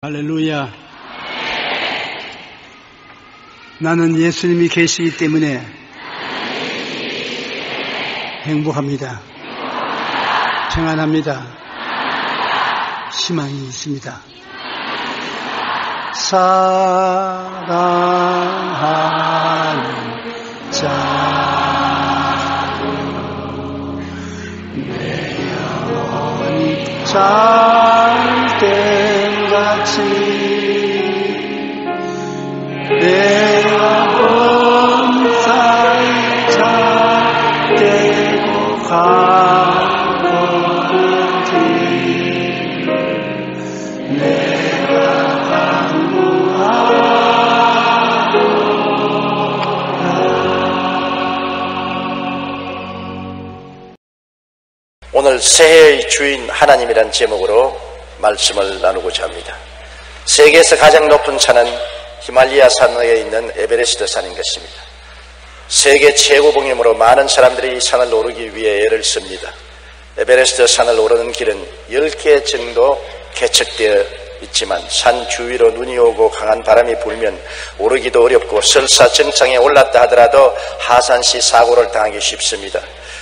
할렐루야. 나는 예수님이 계시기 때문에 행복합니다. 평안합니다. 희망이 있습니다. 사랑하는 자, 내 영혼이 잘된 같이 내가 범사에 잘되고 가거든지 내가 간구하노라. 오늘 새해의 주인 하나님이란 제목으로 말씀을 나누고자 합니다. 세계에서 가장 높은 산은 히말라야 산에 있는 에베레스트 산인 것입니다. 세계 최고봉이므로 많은 사람들이 이 산을 오르기 위해 애를 씁니다. 에베레스트 산을 오르는 길은 10개 정도 개척되어 있지만 산 주위로 눈이 오고 강한 바람이 불면 오르기도 어렵고 설사 정상에 올랐다 하더라도 하산 시 사고를 당하기 쉽습니다.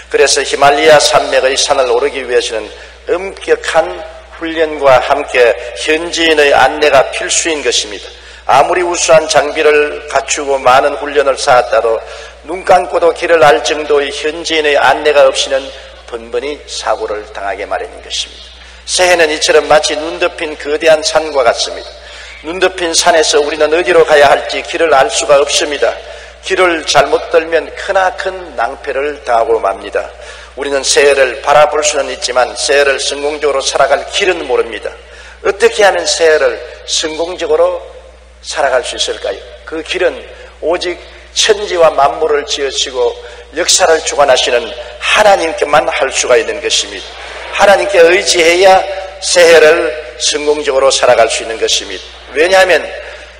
그래서 히말라야 산맥의 산을 오르기 위해서는 엄격한 훈련과 함께 현지인의 안내가 필수인 것입니다. 아무리 우수한 장비를 갖추고 많은 훈련을 쌓았다도 눈 감고도 길을 알 정도의 현지인의 안내가 없이는 번번이 사고를 당하게 마련인 것입니다. 새해는 이처럼 마치 눈 덮인 거대한 산과 같습니다. 눈 덮인 산에서 우리는 어디로 가야 할지 길을 알 수가 없습니다. 길을 잘못 들면 크나큰 낭패를 당하고 맙니다. 우리는 새해를 바라볼 수는 있지만 새해를 성공적으로 살아갈 길은 모릅니다. 어떻게 하면 새해를 성공적으로 살아갈 수 있을까요? 그 길은 오직 천지와 만물을 지으시고 역사를 주관하시는 하나님께만 할 수가 있는 것입니다. 하나님께 의지해야 새해를 성공적으로 살아갈 수 있는 것입니다. 왜냐하면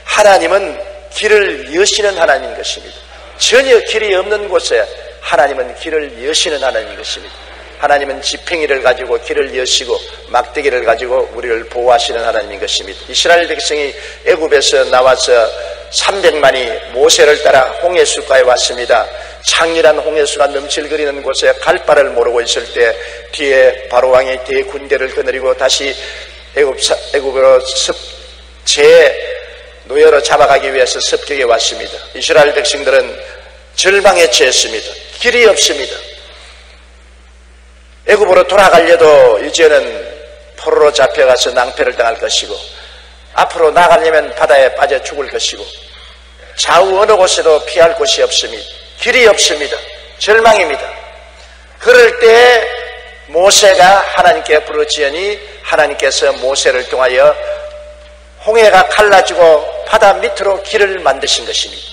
하나님은 길을 여시는 하나님인 것입니다. 전혀 길이 없는 곳에 하나님은 길을 여시는 하나님인 것입니다. 하나님은 지팡이를 가지고 길을 여시고 막대기를 가지고 우리를 보호하시는 하나님인 것입니다. 이스라엘 백성이 애굽에서 나와서 300만이 모세를 따라 홍해수가에 왔습니다. 창렬한 홍해수가 넘칠거리는 곳에 갈 바를 모르고 있을 때 뒤에 바로왕이 뒤에 군대를 거느리고 다시 애굽으로 노예로 잡아가기 위해서 습격에 왔습니다. 이스라엘 백성들은 절망에 처했습니다. 길이 없습니다. 애굽으로 돌아가려도 이제는 포로로 잡혀가서 낭패를 당할 것이고 앞으로 나가려면 바다에 빠져 죽을 것이고 좌우 어느 곳에도 피할 곳이 없습니다. 길이 없습니다. 절망입니다. 그럴 때 모세가 하나님께 부르짖으니 하나님께서 모세를 통하여 홍해가 갈라지고 바다 밑으로 길을 만드신 것입니다.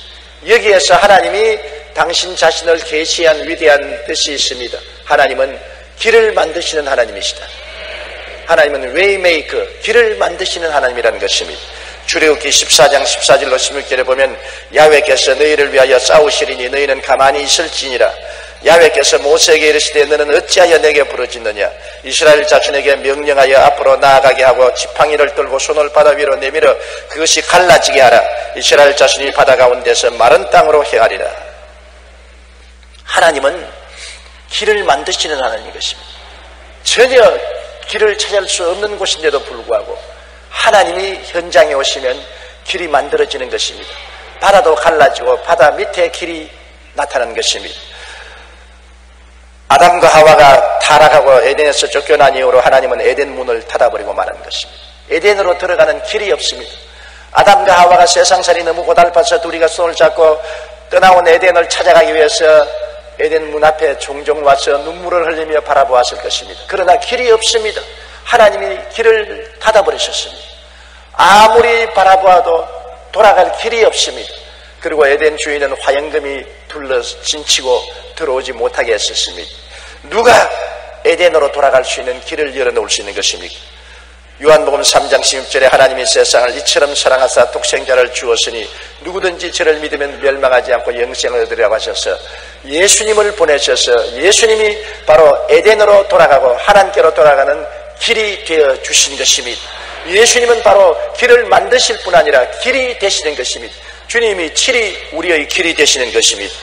여기에서 하나님이 당신 자신을 계시한 위대한 뜻이 있습니다. 하나님은 길을 만드시는 하나님이시다. 하나님은 웨이메이커, 길을 만드시는 하나님이라는 것입니다. 출애굽기 14장 14절로 16절에 보면 야훼께서 너희를 위하여 싸우시리니 너희는 가만히 있을지니라. 야훼께서 모세에게 이르시되 너는 어찌하여 내게 부르짖느냐. 이스라엘 자손에게 명령하여 앞으로 나아가게 하고 지팡이를 들고 손을 바다 위로 내밀어 그것이 갈라지게 하라. 이스라엘 자손이 바다 가운데서 마른 땅으로 행하리라. 하나님은 길을 만드시는 하나님인 것입니다. 전혀 길을 찾을 수 없는 곳인데도 불구하고 하나님이 현장에 오시면 길이 만들어지는 것입니다. 바다도 갈라지고 바다 밑에 길이 나타나는 것입니다. 아담과 하와가 타락하고 에덴에서 쫓겨난 이후로 하나님은 에덴 문을 닫아버리고 말한 것입니다. 에덴으로 들어가는 길이 없습니다. 아담과 하와가 세상살이 너무 고달파서 둘이가 손을 잡고 떠나온 에덴을 찾아가기 위해서 에덴 문 앞에 종종 와서 눈물을 흘리며 바라보았을 것입니다. 그러나 길이 없습니다. 하나님이 길을 닫아버리셨습니다. 아무리 바라보아도 돌아갈 길이 없습니다. 그리고 에덴 주인은 화영금이 둘러 진치고 들어오지 못하게 했었습니다. 누가 에덴으로 돌아갈 수 있는 길을 열어놓을 수 있는 것입니까? 요한복음 3장 16절에 하나님이 세상을 이처럼 사랑하사 독생자를 주었으니 누구든지 저를 믿으면 멸망하지 않고 영생을 얻으리라고 하셔서 예수님을 보내셔서 예수님이 바로 에덴으로 돌아가고 하나님께로 돌아가는 길이 되어 주신 것입니다. 예수님은 바로 길을 만드실 뿐 아니라 길이 되시는 것입니다. 주님이 칠이 우리의 길이 되시는 것입니다.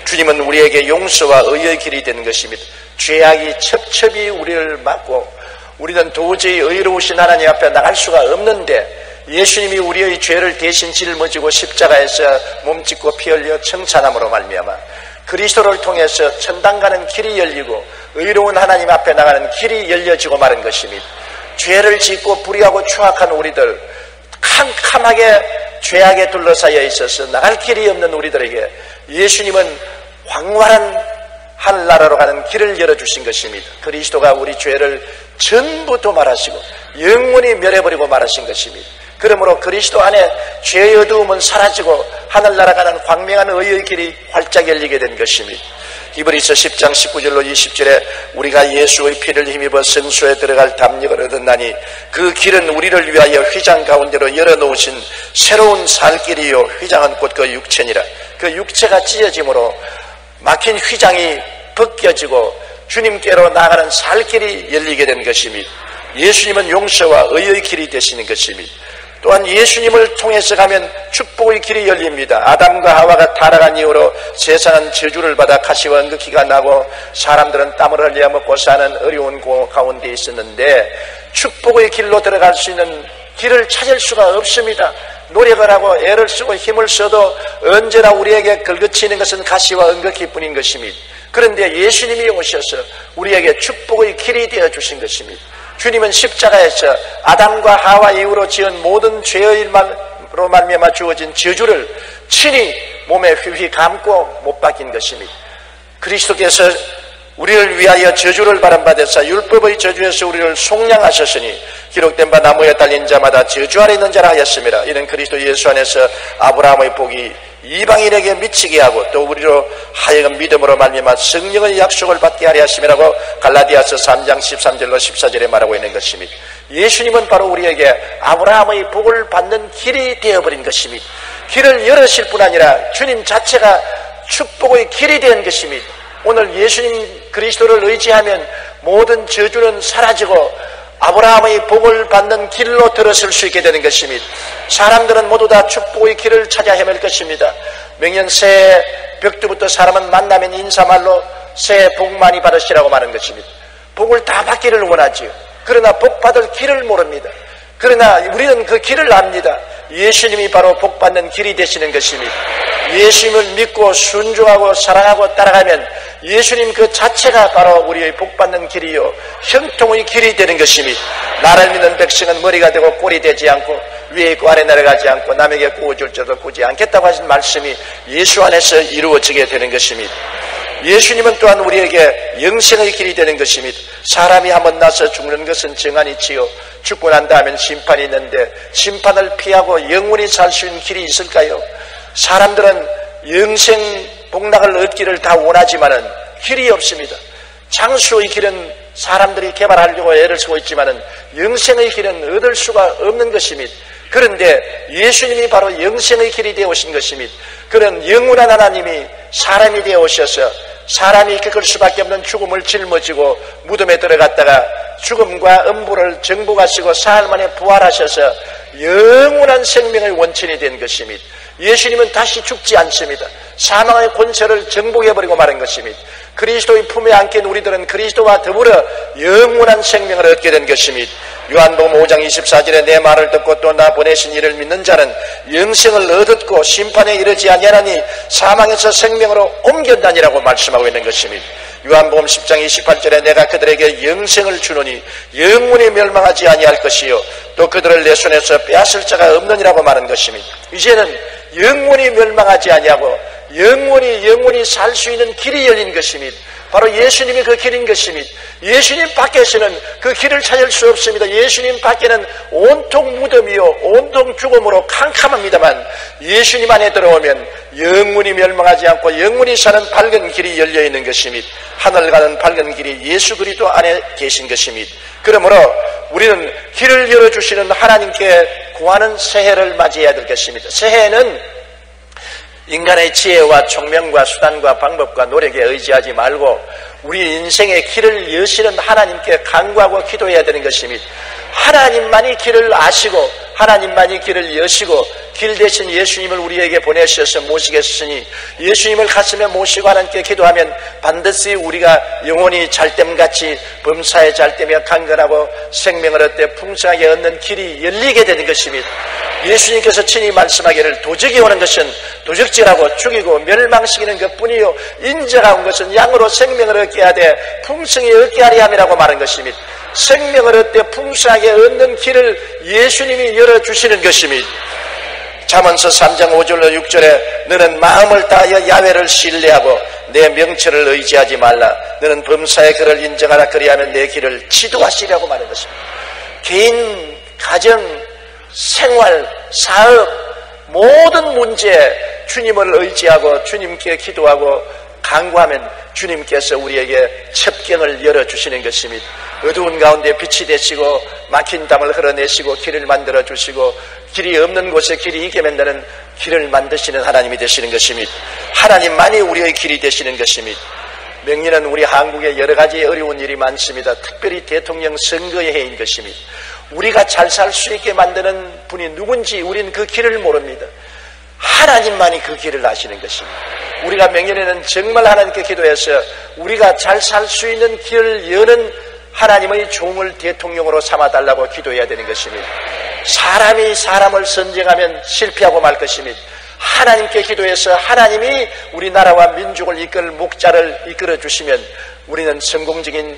주님은 우리에게 용서와 의의 길이 되는 것입니다. 죄악이 첩첩이 우리를 막고 우리는 도저히 의로우신 하나님 앞에 나갈 수가 없는데 예수님이 우리의 죄를 대신 짊어지고 십자가에서 몸짓고 피 흘려 청산함으로 말미암아 그리스도를 통해서 천당 가는 길이 열리고 의로운 하나님 앞에 나가는 길이 열려지고 마는 것입니다. 죄를 짓고 불의하고 추악한 우리들, 캄캄하게 죄악에 둘러싸여 있어서 나갈 길이 없는 우리들에게 예수님은 황활한 하늘나라로 가는 길을 열어주신 것입니다. 그리스도가 우리 죄를 전부 도말하시고 영원히 멸해버리고 말하신 것입니다. 그러므로 그리스도 안에 죄의 어두움은 사라지고 하늘나라 가는 광명한 의의 길이 활짝 열리게 된 것입니다. 히브리서 10장 19절로 20절에 우리가 예수의 피를 힘입어 성소에 들어갈 담력을 얻었나니 그 길은 우리를 위하여 휘장 가운데로 열어놓으신 새로운 살길이요 휘장은 곧 그 육체니라. 그 육체가 찢어짐으로 막힌 휘장이 벗겨지고 주님께로 나아가는 살길이 열리게 된 것입니다. 예수님은 용서와 의의 길이 되시는 것입니다. 또한 예수님을 통해서 가면 축복의 길이 열립니다. 아담과 하와가 타락한 이후로 세상은 저주를 받아 가시와 응급기가 나고 사람들은 땀을 흘려 먹고 사는 어려운 가운데 있었는데 축복의 길로 들어갈 수 있는 길을 찾을 수가 없습니다. 노력을 하고 애를 쓰고 힘을 써도 언제나 우리에게 걸거치는 것은 가시와 응급기뿐인 것입니다. 그런데 예수님이 오셔서 우리에게 축복의 길이 되어주신 것입니다. 주님은 십자가에서 아담과 하와 이후로 지은 모든 죄의 일로 말미암아 주어진 저주를 친히 몸에 휘휘 감고 못 박힌 것입니다. 그리스도께서 우리를 위하여 저주를 바람받으사 율법의 저주에서 우리를 속량하셨으니 기록된 바 나무에 달린 자마다 저주 아래 있는 자라 하였습니다. 이는 그리스도 예수 안에서 아브라함의 복이 이방인에게 미치게 하고 또 우리로 하여금 믿음으로 말미암아 성령의 약속을 받게 하려 하심이라고 갈라디아서 3장 13절로 14절에 말하고 있는 것입니다. 예수님은 바로 우리에게 아브라함의 복을 받는 길이 되어버린 것입니다. 길을 열으실 뿐 아니라 주님 자체가 축복의 길이 된 것입니다. 오늘 예수님 그리스도를 의지하면 모든 저주는 사라지고 아브라함의 복을 받는 길로 들어설 수 있게 되는 것입니다. 사람들은 모두 다 축복의 길을 찾아 헤맬 것입니다. 명년 새해 벽두부터 사람은 만나면 인사말로 새해 복 많이 받으시라고 말하는 것입니다. 복을 다 받기를 원하지요. 그러나 복 받을 길을 모릅니다. 그러나 우리는 그 길을 압니다. 예수님이 바로 복 받는 길이 되시는 것입니다. 예수님을 믿고 순종하고 사랑하고 따라가면 예수님 그 자체가 바로 우리의 복 받는 길이요 형통의 길이 되는 것입니다. 나를 믿는 백성은 머리가 되고 꼴이 되지 않고 위에 있고 아래 내려가지 않고 남에게 구워줄 줄도 구지 않겠다고 하신 말씀이 예수 안에서 이루어지게 되는 것입니다. 예수님은 또한 우리에게 영생의 길이 되는 것입니다. 사람이 한번 나서 죽는 것은 정한이지요. 죽고 난 다음엔 심판이 있는데 심판을 피하고 영원히 살 수 있는 길이 있을까요? 사람들은 영생 복락을 얻기를 다 원하지만은 길이 없습니다. 장수의 길은 사람들이 개발하려고 애를 쓰고 있지만은 영생의 길은 얻을 수가 없는 것입니다. 그런데 예수님이 바로 영생의 길이 되어 오신 것입니다. 그런 영원한 하나님이 사람이 되어 오셔서 사람이 겪을 수밖에 없는 죽음을 짊어지고 무덤에 들어갔다가 죽음과 음부를 정복하시고 사흘 만에 부활하셔서 영원한 생명의 원천이 된 것입니다. 예수님은 다시 죽지 않습니다. 사망의 권세를 정복해버리고 마는 것입니다. 그리스도의 품에 안긴 우리들은 그리스도와 더불어 영원한 생명을 얻게 된 것입니다. 요한복음 5장 24절에 내 말을 듣고 또 나 보내신 이를 믿는 자는 영생을 얻었고 심판에 이르지 아니하나니 사망에서 생명으로 옮겼다니라고 말씀하고 있는 것입니다. 요한복음 10장 28절에 내가 그들에게 영생을 주노니 영원히 멸망하지 아니할 것이요 또 그들을 내 손에서 빼앗을 자가 없느니라고 말한 것입니다. 이제는 영원히 멸망하지 아니하고 영원히 살 수 있는 길이 열린 것입니다. 바로 예수님이 그 길인 것입니다. 예수님 밖에서는 그 길을 찾을 수 없습니다. 예수님 밖에는 온통 무덤이요 온통 죽음으로 캄캄합니다만 예수님 안에 들어오면 영원히 멸망하지 않고 영원히 사는 밝은 길이 열려 있는 것입니다. 하늘 가는 밝은 길이 예수 그리스도 안에 계신 것입니다. 그러므로 우리는 길을 열어주시는 하나님께 구하는 새해를 맞이해야 될 것입니다. 새해는 인간의 지혜와 총명과 수단과 방법과 노력에 의지하지 말고 우리 인생의 길을 여시는 하나님께 간구하고 기도해야 되는 것입니다. 하나님만이 길을 아시고 하나님만이 길을 여시고 길 대신 예수님을 우리에게 보내셔서 모시겠으니 예수님을 가슴에 모시고 하나님께 기도하면 반드시 우리가 영혼이 잘됨같이 범사에 잘되며 강건하고 생명을 얻되 풍성하게 얻는 길이 열리게 되는 것입니다. 예수님께서 친히 말씀하기를 도적이 오는 것은 도적질하고 죽이고 멸망시키는 것뿐이요 인자가 온 것은 양으로 생명을 얻게 하되 풍성히 얻게 하리 함이라고 말한 것입니다. 생명을 얻되 풍성하게 얻는 길을 예수님이 열어주시는 것입니다. 잠언서 3장 5절로 6절에 너는 마음을 다하여 야훼를 신뢰하고 내 명철을 의지하지 말라. 너는 범사의 그를 인정하라. 그리하면 내 길을 지도하시라고 말한 것입니다. 개인, 가정, 생활, 사업 모든 문제에 주님을 의지하고 주님께 기도하고 간구하면 주님께서 우리에게 첩경을 열어주시는 것입니다. 어두운 가운데 빛이 되시고 막힌 담을 흘러내시고 길을 만들어주시고 길이 없는 곳에 길이 있게 만드는 길을 만드시는 하나님이 되시는 것입니다. 하나님만이 우리의 길이 되시는 것입니다. 명리는 우리 한국에 여러 가지 어려운 일이 많습니다. 특별히 대통령 선거의 해인 것입니다. 우리가 잘 살 수 있게 만드는 분이 누군지 우리는 그 길을 모릅니다. 하나님만이 그 길을 아시는 것입니다. 우리가 명년에는 정말 하나님께 기도해서 우리가 잘 살 수 있는 길을 여는 하나님의 종을 대통령으로 삼아달라고 기도해야 되는 것입니다. 사람이 사람을 선정하면 실패하고 말 것입니다. 하나님께 기도해서 하나님이 우리나라와 민족을 이끌 목자를 이끌어 주시면 우리는 성공적인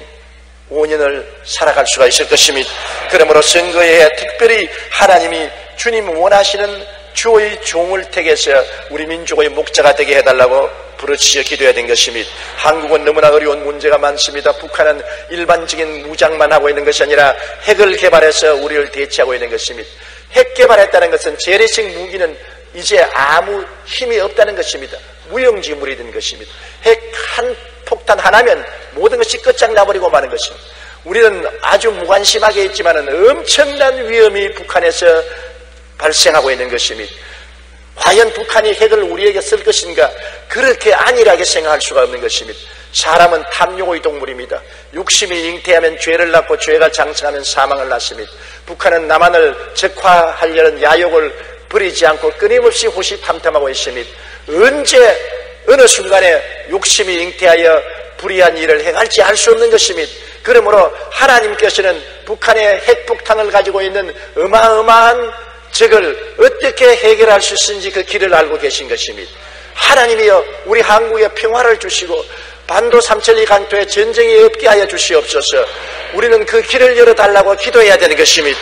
5년을 살아갈 수가 있을 것입니다. 그러므로 선거에 특별히 하나님이 주님 원하시는 주의 종을 택해서 우리 민족의 목자가 되게 해달라고 부르짖어 기도해야 된 것입니다. 한국은 너무나 어려운 문제가 많습니다. 북한은 일반적인 무장만 하고 있는 것이 아니라 핵을 개발해서 우리를 대치하고 있는 것입니다. 핵 개발했다는 것은 재래식 무기는 이제 아무 힘이 없다는 것입니다. 무용지물이 된 것입니다. 핵 한 폭탄 하나면 모든 것이 끝장나버리고 마는 것입니다. 우리는 아주 무관심하게 있지만 엄청난 위험이 북한에서 발생하고 있는 것입니다. 과연 북한이 핵을 우리에게 쓸 것인가? 그렇게 안일하게 생각할 수가 없는 것입니다. 사람은 탐욕의 동물입니다. 욕심이 잉태하면 죄를 낳고 죄가 장성하면 사망을 낳습니다. 북한은 남한을 적화하려는 야욕을 버리지 않고 끊임없이 호시탐탐하고 있습니다. 언제 어느 순간에 욕심이 잉태하여 불의한 일을 행할지 알 수 없는 것입니다. 그러므로 하나님께서는 북한의 핵폭탄을 가지고 있는 어마어마한 적을 어떻게 해결할 수 있는지 그 길을 알고 계신 것입니다. 하나님이여 우리 한국에 평화를 주시고 반도 삼천리 강토에 전쟁이 없게 하여 주시옵소서. 우리는 그 길을 열어달라고 기도해야 되는 것입니다.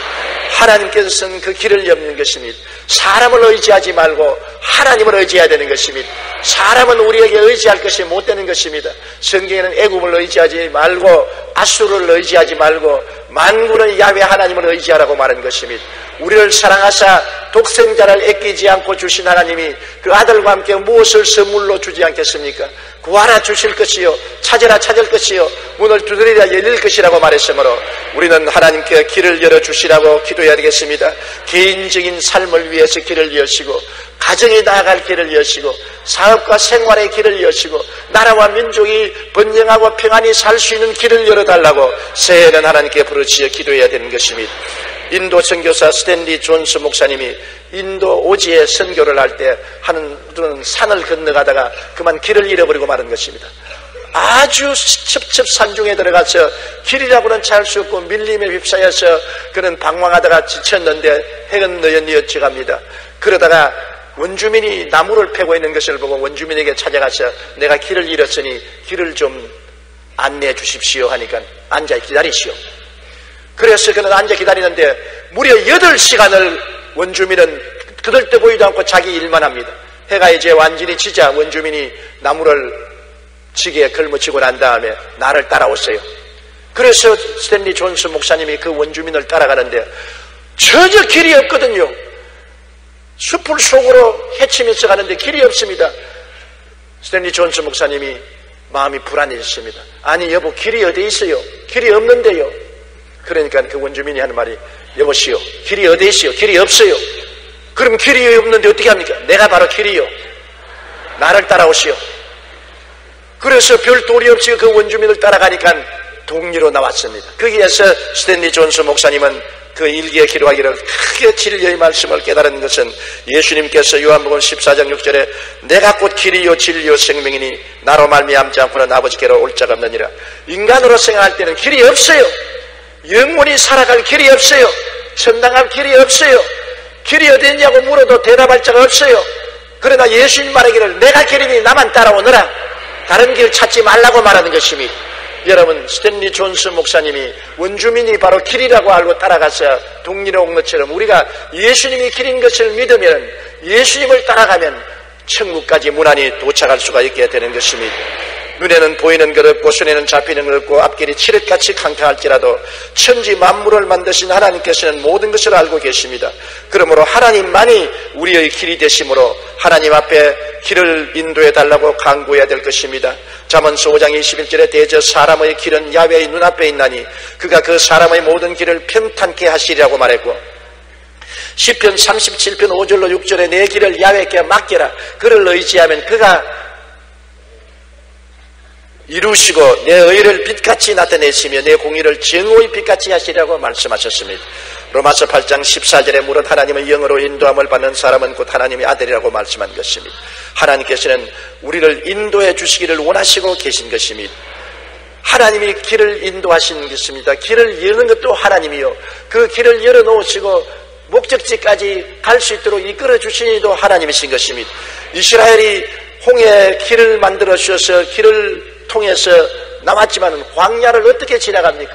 하나님께서는 그 길을 여는 것입니다. 사람을 의지하지 말고 하나님을 의지해야 되는 것입니다. 사람은 우리에게 의지할 것이 못 되는 것입니다. 성경에는 애굽을 의지하지 말고 아수르를 의지하지 말고 만군의 야훼 하나님을 의지하라고 말한 것입니다. 우리를 사랑하사 독생자를 아끼지 않고 주신 하나님이 그 아들과 함께 무엇을 선물로 주지 않겠습니까? 구하라 주실 것이요 찾으라 찾을 것이요 문을 두드리라 열릴 것이라고 말했으므로 우리는 하나님께 길을 열어주시라고 기도해야 되겠습니다. 개인적인 삶을 위해서 길을 여시고 가정이 나아갈 길을 여시고 사업과 생활의 길을 여시고 나라와 민족이 번영하고 평안히 살 수 있는 길을 열어달라고 새해에는 하나님께 부르짖어 기도해야 되는 것입니다. 인도 선교사 스탠리 존스 목사님이 인도 오지에 선교를 할 때 하는 산을 건너가다가 그만 길을 잃어버리고 마는 것입니다. 아주 첩첩산중에 들어가서 길이라고는 찾을 수 없고 밀림에 휩싸여서 그는 방황하다가 지쳤는데 해는 너연이어져 갑니다. 그러다가 원주민이 나무를 패고 있는 것을 보고 원주민에게 찾아가서 내가 길을 잃었으니 길을 좀 안내해 주십시오 하니까 앉아 기다리시오. 그래서 그는 앉아 기다리는데 무려 8시간을 원주민은 그들때 보이도 않고 자기 일만 합니다. 해가 이제 완전히 지자 원주민이 나무를 지게에 걸머치고 난 다음에 나를 따라오세요. 그래서 스탠리 존스 목사님이 그 원주민을 따라가는데 전혀 길이 없거든요. 숲을 속으로 헤치면서 가는데 길이 없습니다. 스탠리 존스 목사님이 마음이 불안해졌습니다. 아니 여보 길이 어디 있어요? 길이 없는데요. 그러니까 그 원주민이 하는 말이 여보시오 길이 어디 있어요? 길이 없어요. 그럼 길이 없는데 어떻게 합니까? 내가 바로 길이요. 나를 따라오시오. 그래서 별 도리 없이 그 원주민을 따라가니까 동리로 나왔습니다. 거기에서 스탠리 존스 목사님은 그 일기에 기록하기를 크게 진리의 말씀을 깨달은 것은 예수님께서 요한복음 14장 6절에 내가 곧 길이요 진리요 생명이니 나로 말미암지 않고는 아버지께로 올 자가 없느니라. 인간으로 생각할 때는 길이 없어요. 영원히 살아갈 길이 없어요. 천당할 길이 없어요. 길이 어디 있냐고 물어도 대답할 자가 없어요. 그러나 예수님 말하기를 내가 길이니 나만 따라오너라. 다른 길 찾지 말라고 말하는 것입니다. 여러분, 스탠리 존스 목사님이 원주민이 바로 길이라고 알고 따라가서 독리로 온 것처럼 우리가 예수님이 길인 것을 믿으면, 예수님을 따라가면 천국까지 무난히 도착할 수가 있게 되는 것입니다. 눈에는 보이는 것 없고 손에는 잡히는 것 없고 앞길이 칠흑같이 캄캄할지라도 천지 만물을 만드신 하나님께서는 모든 것을 알고 계십니다. 그러므로 하나님만이 우리의 길이 되심으로 하나님 앞에 길을 인도해 달라고 간구해야 될 것입니다. 잠언서 5장 21절에 대저 사람의 길은 야훼의 눈앞에 있나니 그가 그 사람의 모든 길을 평탄케 하시리라고 말했고, 시편 37편 5절로 6절에 내 길을 야훼께 맡겨라. 그를 의지하면 그가 이루시고 내 의를 빛같이 나타내시며 내 공의를 정오의 빛같이 하시리라고 말씀하셨습니다. 로마서 8장 14절에 무릇 하나님의 영으로 인도함을 받는 사람은 곧 하나님의 아들이라고 말씀한 것입니다. 하나님께서는 우리를 인도해 주시기를 원하시고 계신 것입니다. 하나님이 길을 인도하시는 것입니다. 길을 여는 것도 하나님이요, 그 길을 열어놓으시고 목적지까지 갈 수 있도록 이끌어 주시는 이도 하나님이신 것입니다. 이스라엘이 홍해 길을 만들어 주셔서 길을 통해서 나왔지만 광야를 어떻게 지나갑니까?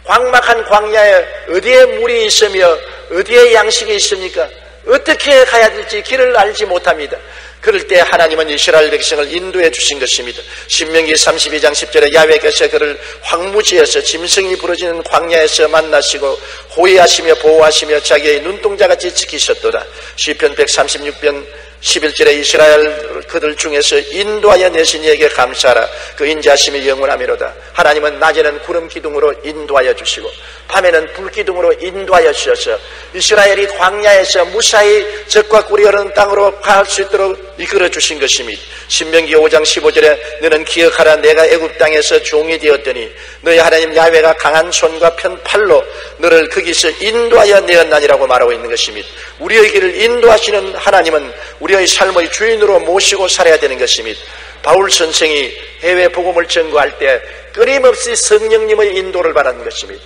광막한 광야에 어디에 물이 있으며 어디에 양식이 있습니까? 어떻게 가야 될지 길을 알지 못합니다. 그럴 때 하나님은 이스라엘 백성을 인도해 주신 것입니다. 신명기 32장 10절에 야훼께서 그를 황무지에서 짐승이 부러지는 광야에서 만나시고 호위하시며 보호하시며 자기의 눈동자같이 지키셨도다. 시편 136편 11절에 이스라엘 그들 중에서 인도하여 내신 이에게 감사하라. 그 인자하심이 영원하미로다. 하나님은 낮에는 구름 기둥으로 인도하여 주시고 밤에는 불 기둥으로 인도하여 주셔서 이스라엘이 광야에서 무사히 적과 꿀이 흐르는 땅으로 갈 수 있도록 이끌어 주신 것입니다. 신명기 5장 15절에 너는 기억하라. 내가 애굽 땅에서 종이 되었더니 너희 하나님 야훼가 강한 손과 편 팔로 너를 거기서 인도하여 내었나니라고 말하고 있는 것입니다. 우리의 길을 인도하시는 하나님은 우리의 삶의 주인으로 모시고 살아야 되는 것입니다. 바울 선생이 해외 복음을 전거할 때 끊임없이 성령님의 인도를 받았는 것입니다.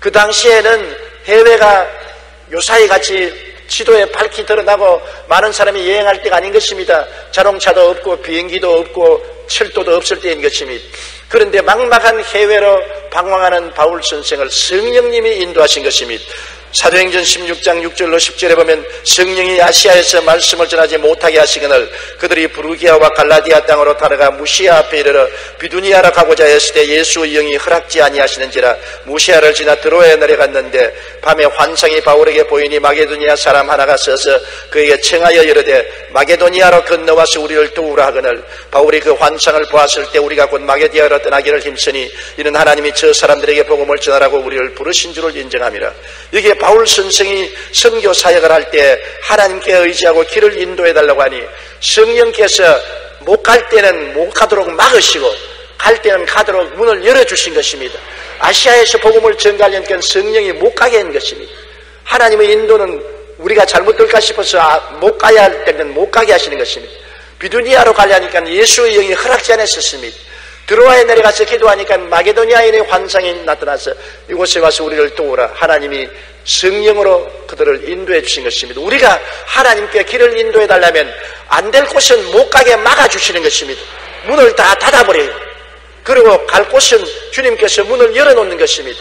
그 당시에는 해외가 요사이 같이 지도에 밝히 드러나고 많은 사람이 여행할 때가 아닌 것입니다. 자동차도 없고 비행기도 없고 철도도 없을 때인 것입니다. 그런데 막막한 해외로 방황하는 바울 선생을 성령님이 인도하신 것입니다. 사도행전 16장 6절로 10절에 보면 성령이 아시아에서 말씀을 전하지 못하게 하시거늘 그들이 부르기아와 갈라디아 땅으로 따라가 무시아 앞에 이르러 비두니아로 가고자 했을 때 예수의 영이 허락지 아니하시는지라 무시아를 지나 드로아에 내려갔는데 밤에 환상이 바울에게 보이니 마게도니아 사람 하나가 서서 그에게 청하여 이르되 마게도니아로 건너와서 우리를 도우라 하거늘 바울이 그 환상을 보았을 때 우리가 곧 마게도니아로 떠나기를 힘쓰니 이는 하나님이 저 사람들에게 복음을 전하라고 우리를 부르신 줄을 인정함이라. 이게 바울 선생이 선교 사역을 할 때 하나님께 의지하고 길을 인도해달라고 하니 성령께서 못 갈 때는 못 가도록 막으시고 갈 때는 가도록 문을 열어주신 것입니다. 아시아에서 복음을 전가하려니까 성령이 못 가게 한 것입니다. 하나님의 인도는 우리가 잘못될까 싶어서 못 가야 할 때는 못 가게 하시는 것입니다. 비두니아로 가려니까 예수의 영이 허락지 않았었습니다. 드로아에 내려가서 기도하니까 마게도니아인의 환상이 나타나서 이곳에 와서 우리를 도우라. 하나님이 성령으로 그들을 인도해 주신 것입니다. 우리가 하나님께 길을 인도해 달라면 안 될 곳은 못 가게 막아주시는 것입니다. 문을 다 닫아버려요. 그리고 갈 곳은 주님께서 문을 열어놓는 것입니다.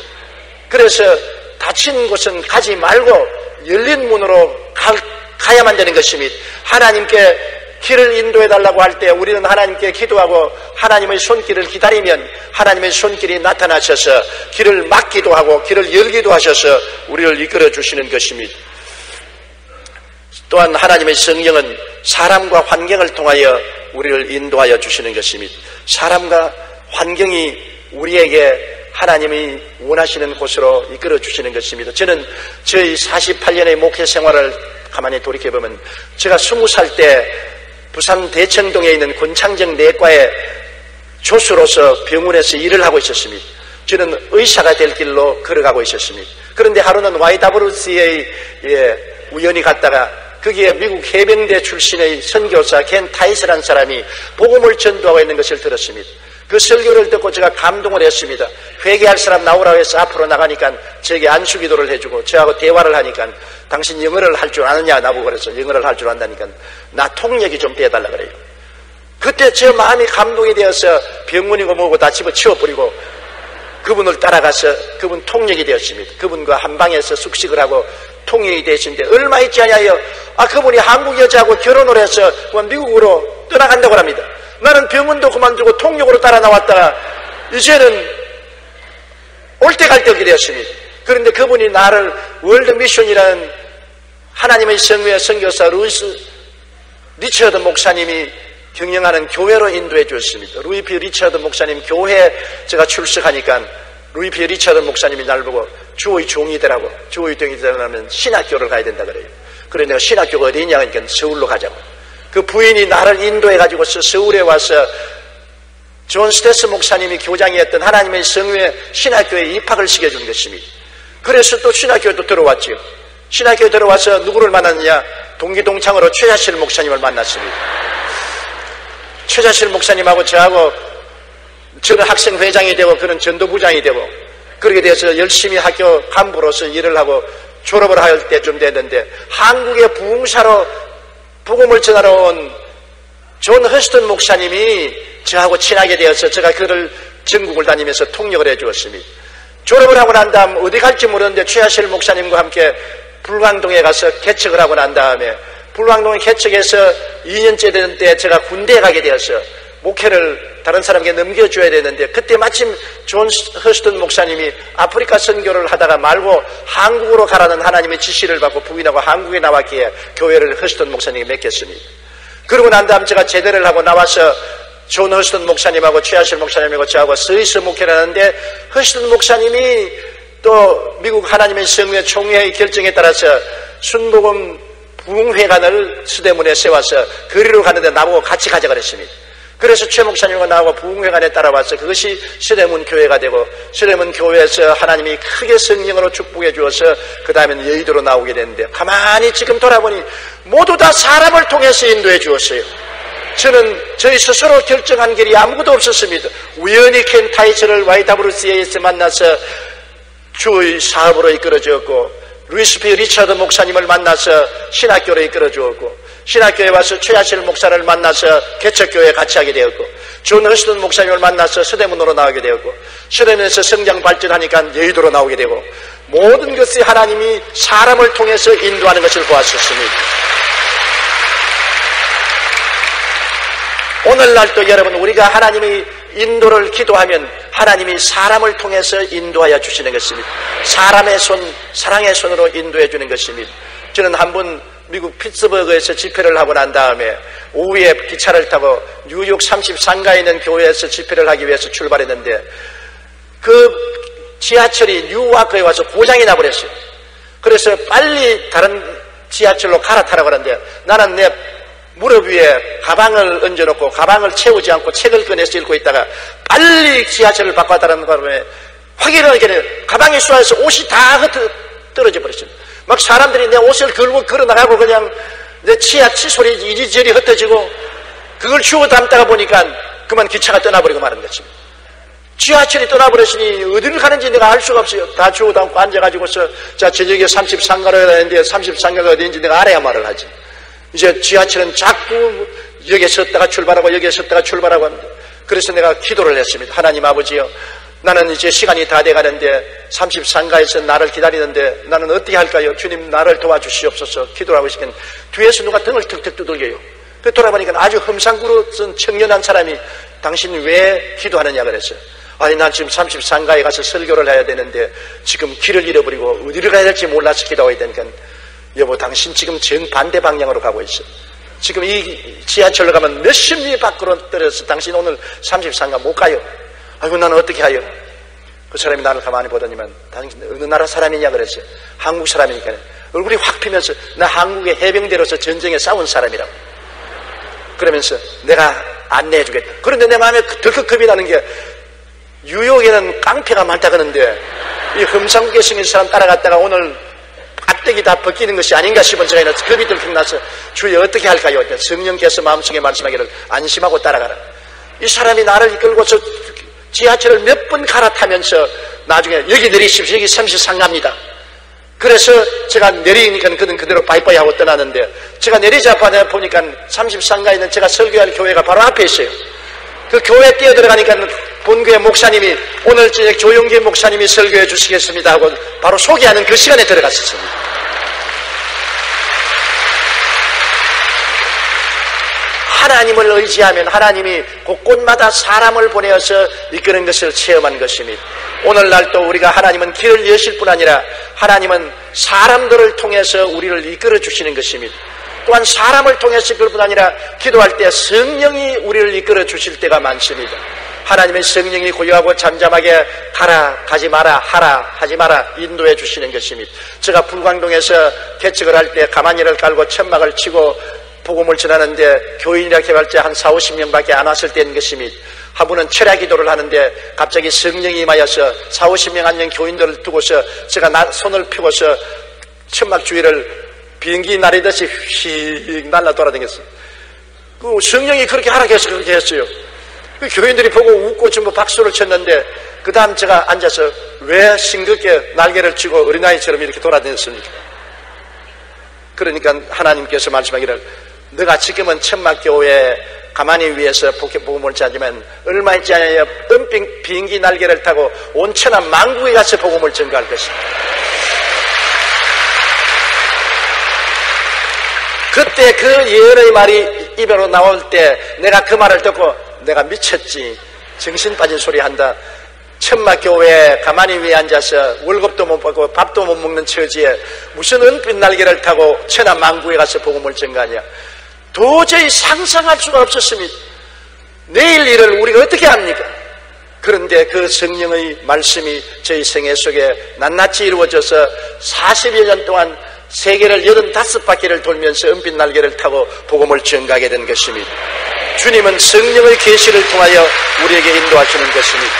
그래서 닫힌 곳은 가지 말고 열린 문으로 가야만 되는 것입니다. 하나님께 길을 인도해 달라고 할 때 우리는 하나님께 기도하고 하나님의 손길을 기다리면 하나님의 손길이 나타나셔서 길을 막기도 하고 길을 열기도 하셔서 우리를 이끌어 주시는 것입니다. 또한 하나님의 성령은 사람과 환경을 통하여 우리를 인도하여 주시는 것입니다. 사람과 환경이 우리에게 하나님이 원하시는 곳으로 이끌어 주시는 것입니다. 저는 저희 48년의 목회 생활을 가만히 돌이켜보면 제가 20살 때 부산 대청동에 있는 권창정 내과의 조수로서 병원에서 일을 하고 있었습니다. 저는 의사가 될 길로 걸어가고 있었습니다. 그런데 하루는 YWCA에 우연히 갔다가 거기에 미국 해병대 출신의 선교사 켄 타이스라는 사람이 복음을 전도하고 있는 것을 들었습니다. 그 설교를 듣고 제가 감동을 했습니다. 회개할 사람 나오라고 해서 앞으로 나가니까 저에게 안수기도를 해주고 저하고 대화를 하니까 당신 영어를 할 줄 아느냐 나보고 그래서 영어를 할 줄 안다니까 나 통역이 좀 돼달라 그래요. 그때 제 마음이 감동이 되어서 병문이고 뭐고 다 집어치워버리고 그분을 따라가서 그분 통역이 되었습니다. 그분과 한 방에서 숙식을 하고 통역이 되었는데 얼마 있지 않아요. 그분이 한국 여자하고 결혼을 해서 미국으로 떠나간다고 합니다. 나는 병원도 그만두고 통역으로 따라 나왔다가 이제는 올 때 갈 때 오게 되었습니다. 그런데 그분이 나를 월드 미션이라는 하나님의 성회의 선교사 루이스 리처드 목사님이 경영하는 교회로 인도해 주었습니다. 루이 피 리처드 목사님 교회에 제가 출석하니까 루이 피 리처드 목사님이 날 보고 주의 종이 되라고, 주의 종이 되려면 신학교를 가야 된다 그래요. 그래 내가 신학교가 어디 있냐 하니까 서울로 가자고. 그 부인이 나를 인도해 가지고서 서울에 와서 존 스테스 목사님이 교장이었던 하나님의 성회 신학교에 입학을 시켜준 것입니다. 그래서 또 신학교에 또 들어왔지요. 신학교에 들어와서 누구를 만났느냐? 동기동창으로 최자실 목사님을 만났습니다. 최자실 목사님하고 저하고 저는 학생회장이 되고 그는 전도부장이 되고 그렇게 돼서 열심히 학교 간부로서 일을 하고 졸업을 할 때쯤 됐는데 한국의 부흥사로 복음을 전하러 온 존 허스턴 목사님이 저하고 친하게 되어서 제가 그를 전국을 다니면서 통역을 해 주었습니다. 졸업을 하고 난 다음 어디 갈지 모르는데 최하실 목사님과 함께 불광동에 가서 개척을 하고 난 다음에 불광동에 개척해서 2년째 되는 때 제가 군대에 가게 되어서 목회를 다른 사람에게 넘겨줘야 되는데 그때 마침 존 허스턴 목사님이 아프리카 선교를 하다가 말고 한국으로 가라는 하나님의 지시를 받고 부인하고 한국에 나왔기에 교회를 허스턴 목사님이 맺겠습니다. 그러고 난 다음 제가 제대를 하고 나와서 존 허스턴 목사님하고 최하실 목사님하고 저하고 스위스 목회를 하는데 허스턴 목사님이 또 미국 하나님의 성회 총회의 결정에 따라서 순복음 부흥회관을 서대문에 세워서 거리로 가는데 나보고 같이 가자 그랬습니다. 그래서 최 목사님과 나하고 부흥회관에 따라와서 그것이 서대문 교회가 되고 서대문 교회에서 하나님이 크게 성령으로 축복해 주어서 그 다음에는 여의도로 나오게 됐는데 가만히 지금 돌아보니 모두 다 사람을 통해서 인도해 주었어요. 저는 저희 스스로 결정한 길이 아무것도 없었습니다. 우연히 켄 타이스를 YWCA에서 만나서 주의 사업으로 이끌어 주었고 루이스 피 리처드 목사님을 만나서 신학교로 이끌어 주었고 신학교에 와서 최하실 목사를 만나서 개척교회에 같이 하게 되었고 존 허스턴 목사님을 만나서 서대문으로 나오게 되었고 서대문에서 성장 발전하니까 여의도로 나오게 되고 모든 것이 하나님이 사람을 통해서 인도하는 것을 보았었습니다. 오늘날도 여러분 우리가 하나님의 인도를 기도하면 하나님이 사람을 통해서 인도하여 주시는 것입니다. 사람의 손, 사랑의 손으로 인도해 주는 것입니다. 저는 한번 미국 피츠버그에서 집회를 하고 난 다음에 오후에 기차를 타고 뉴욕 33가에 있는 교회에서 집회를 하기 위해서 출발했는데 그 지하철이 뉴와크에 와서 고장이 나버렸어요. 그래서 빨리 다른 지하철로 갈아타라고 하는데 나는 내 무릎 위에 가방을 얹어놓고 가방을 채우지 않고 책을 꺼내서 읽고 있다가 빨리 지하철을 바꿔달라는 바람에 확인하게 가방이 쏘여서 옷이 다 떨어져 버렸습니다. 막 사람들이 내 옷을 걸고 걸어나가고 그냥 내 치아 칫솔이 이리저리 흩어지고 그걸 주워 담다가 보니까 그만 기차가 떠나버리고 마는 것입니다. 지하철이 떠나버렸으니 어디를 가는지 내가 알 수가 없어요. 다 주워 담고 앉아가지고서 자 저녁에 33가로 했는데 33가가 어디인지 내가 알아야 말을 하지. 이제 지하철은 자꾸 여기에 섰다가 출발하고 여기에 섰다가 출발하고 합니다. 그래서 내가 기도를 했습니다. 하나님 아버지요, 나는 이제 시간이 다 돼가는데 33가에서 나를 기다리는데 나는 어떻게 할까요? 주님 나를 도와주시옵소서. 기도를 하고 있으니까 뒤에서 누가 등을 턱턱 두들겨요. 그 돌아보니까 아주 험상궂은 청년한 사람이 당신 왜 기도하느냐 그랬어요. 아니 난 지금 33가에 가서 설교를 해야 되는데 지금 길을 잃어버리고 어디를 가야 될지 몰라서 기도해야 되니까 여보 당신 지금 정반대 방향으로 가고 있어. 지금 이 지하철로 가면 몇십 리 밖으로 떨어져서 당신 오늘 33가 못 가요. 아이고 나는 어떻게 하요? 그 사람이 나를 가만히 보더니만 당신 어느 나라 사람이냐 그랬어요. 한국 사람이니까 얼굴이 확 피면서 나 한국의 해병대로서 전쟁에 싸운 사람이라고 그러면서 내가 안내해 주겠다. 그런데 내 마음에 덜컥 겁이 나는 게 뉴욕에는 깡패가 많다 그러는데 이 흠상국에 생긴 사람 따라갔다가 오늘 앞대기 다 벗기는 것이 아닌가 싶은 제가 겁이 들썩 나서 주여 어떻게 할까요? 성령께서 마음속에 말씀하기를 안심하고 따라가라. 이 사람이 나를 이끌고서 지하철을 몇 번 갈아타면서 나중에 여기 내리십시오. 여기 33가입니다. 그래서 제가 내리니까 그는 그대로 빠이빠이 하고 떠나는데 제가 내리자마자 보니까 33가에 있는 제가 설교할 교회가 바로 앞에 있어요. 그 교회 뛰어들어가니까 본교회 목사님이 오늘 저녁 조용기 목사님이 설교해 주시겠습니다 하고 바로 소개하는 그 시간에 들어갔었습니다. 하나님을 의지하면 하나님이 곳곳마다 사람을 보내어서 이끄는 것을 체험한 것입니다. 오늘날도 우리가 하나님은 길을 여실 뿐 아니라 하나님은 사람들을 통해서 우리를 이끌어 주시는 것입니다. 또한 사람을 통해서 이끌 뿐 아니라 기도할 때 성령이 우리를 이끌어 주실 때가 많습니다. 하나님의 성령이 고요하고 잠잠하게 가라, 가지 마라, 하라, 하지 마라 인도해 주시는 것입니다. 제가 불광동에서 개척을 할 때 가마니를 깔고 천막을 치고 복음을 전하는데 교인이라 개발 때 한 4, 50명밖에 안 왔을 때인 것입니다. 한 분은 철야 기도를 하는데 갑자기 성령이 임하여서 4, 50명 앉은 교인들을 두고서 제가 손을 펴고서 천막 주위를 비행기 날리듯이 휙 날라 돌아다녔어요. 그 성령이 그렇게 하락해서 그렇게 했어요. 그 교인들이 보고 웃고 전부 박수를 쳤는데 그 다음 제가 앉아서 왜 싱겁게 날개를 치고 어린아이처럼 이렇게 돌아다녔습니까? 그러니까 하나님께서 말씀하기를 너가 지금은 천막교회 가만히 위에서 복음을 전하지만 얼마 있지 않아요 은빛 비행기 날개를 타고 온 천하 만국에 가서 복음을 전가할 것이다. 그때 그 예언의 말이 입으로 나올 때 내가 그 말을 듣고 내가 미쳤지 정신 빠진 소리 한다. 천막교회에 가만히 위에 앉아서 월급도 못 받고 밥도 못 먹는 처지에 무슨 은빛 날개를 타고 천하 만국에 가서 복음을 전가하냐. 도저히 상상할 수가 없었습니다. 내일 일을 우리가 어떻게 합니까? 그런데 그 성령의 말씀이 저희 생애 속에 낱낱이 이루어져서 40여 년 동안 세계를 85바퀴를 돌면서 은빛 날개를 타고 복음을 전가하게 된 것입니다. 주님은 성령의 계시를 통하여 우리에게 인도하시는 것입니다.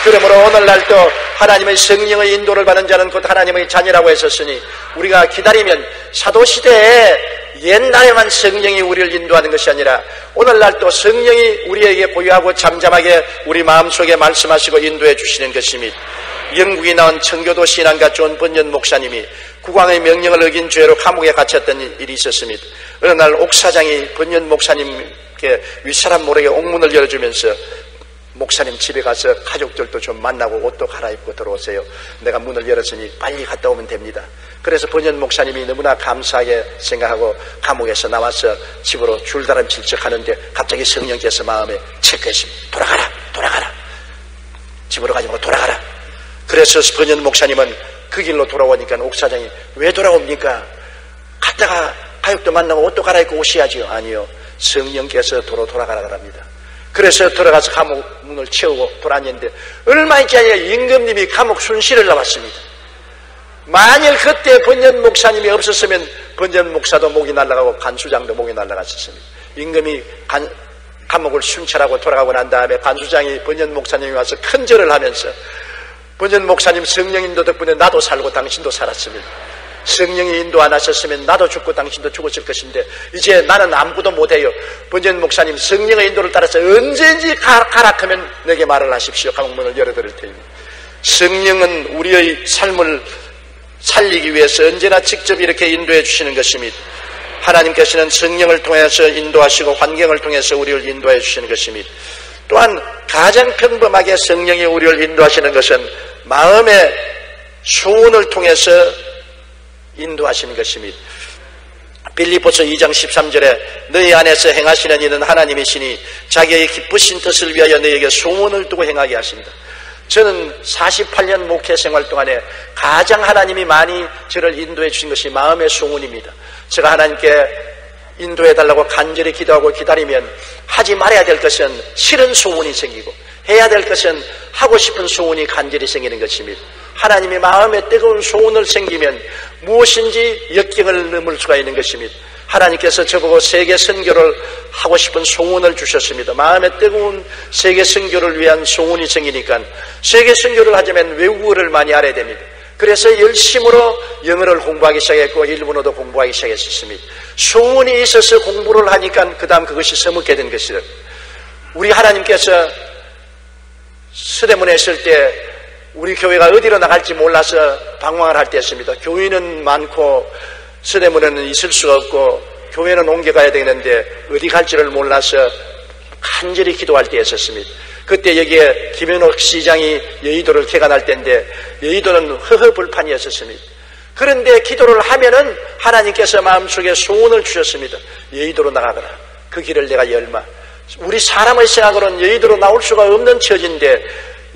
그러므로 오늘날도 하나님의 성령의 인도를 받는 자는 곧 하나님의 자녀라고 했었으니 우리가 기다리면 사도시대에 옛날에만 성령이 우리를 인도하는 것이 아니라 오늘날도 성령이 우리에게 고요하고 잠잠하게 우리 마음속에 말씀하시고 인도해 주시는 것입니다. 영국에 나온 청교도 신앙가 존 번연 목사님이 국왕의 명령을 어긴 죄로 감옥에 갇혔던 일이 있었습니다. 어느 날 옥사장이 번연 목사님께 윗사람 모르게 옥문을 열어주면서 목사님 집에 가서 가족들도 좀 만나고 옷도 갈아입고 들어오세요. 내가 문을 열었으니 빨리 갔다 오면 됩니다. 그래서 번연 목사님이 너무나 감사하게 생각하고 감옥에서 나와서 집으로 줄다름 질척하는데 갑자기 성령께서 마음에 체크했습니다. 돌아가라, 돌아가라. 집으로 가지 말고 돌아가라. 그래서 번연 목사님은 그 길로 돌아오니까 옥사장이 왜 돌아옵니까? 갔다가 가족도 만나고 옷도 갈아입고 오셔야지요. 아니요, 성령께서 도로 돌아가라 그럽니다. 그래서 들어가서 감옥 문을 채우고 돌아다녔는데 얼마 있지 않냐 임금님이 감옥 순시를 나왔습니다. 만일 그때 번연 목사님이 없었으면 번연 목사도 목이 날아가고 간수장도 목이 날아갔었습니다. 임금이 감옥을 순찰하고 돌아가고 난 다음에 간수장이 번연 목사님이 와서 큰 절을 하면서 번연 목사님 성령 인도 덕분에 나도 살고 당신도 살았습니다. 성령이 인도 안 하셨으면 나도 죽고 당신도 죽었을 것인데 이제 나는 아무것도 못해요. 번연 목사님 성령의 인도를 따라서 언제든지 가라 하면 내게 말을 하십시오. 감옥문을 열어드릴 테니. 성령은 우리의 삶을 살리기 위해서 언제나 직접 이렇게 인도해 주시는 것입니다. 하나님께서는 성령을 통해서 인도하시고 환경을 통해서 우리를 인도해 주시는 것입니다. 또한 가장 평범하게 성령이 우리를 인도하시는 것은 마음의 소원을 통해서 인도하시는 것입니다. 빌립보서 2장 13절에 너희 안에서 행하시는 이는 하나님이시니 자기의 기쁘신 뜻을 위하여 너희에게 소원을 두고 행하게 하신다. 저는 48년 목회 생활 동안에 가장 하나님이 많이 저를 인도해 주신 것이 마음의 소원입니다. 제가 하나님께 인도해 달라고 간절히 기도하고 기다리면 하지 말아야 될 것은 싫은 소원이 생기고 해야 될 것은 하고 싶은 소원이 간절히 생기는 것입니다. 하나님의 마음에 뜨거운 소원을 생기면 무엇인지 역경을 넘을 수가 있는 것입니다. 하나님께서 저보고 세계 선교를 하고 싶은 소원을 주셨습니다. 마음에 뜨거운 세계 선교를 위한 소원이 생기니까 세계 선교를 하자면 외국어를 많이 알아야 됩니다. 그래서 열심으로 영어를 공부하기 시작했고 일본어도 공부하기 시작했습니다. 소원이 있어서 공부를 하니까 그 다음 그것이 서먹게 된 것이다. 우리 하나님께서 서대문에 있을 때 우리 교회가 어디로 나갈지 몰라서 방황을 할 때였습니다. 교인은 많고 서대문에는 있을 수가 없고 교회는 옮겨가야 되는데 어디 갈지를 몰라서 간절히 기도할 때였었습니다. 그때 여기에 김현옥 시장이 여의도를 개관할 때인데 여의도는 허허벌판이었었습니다. 그런데 기도를 하면은 하나님께서 마음속에 소원을 주셨습니다. 여의도로 나가거라. 그 길을 내가 열마. 우리 사람의 생각으로는 여의도로 나올 수가 없는 처지인데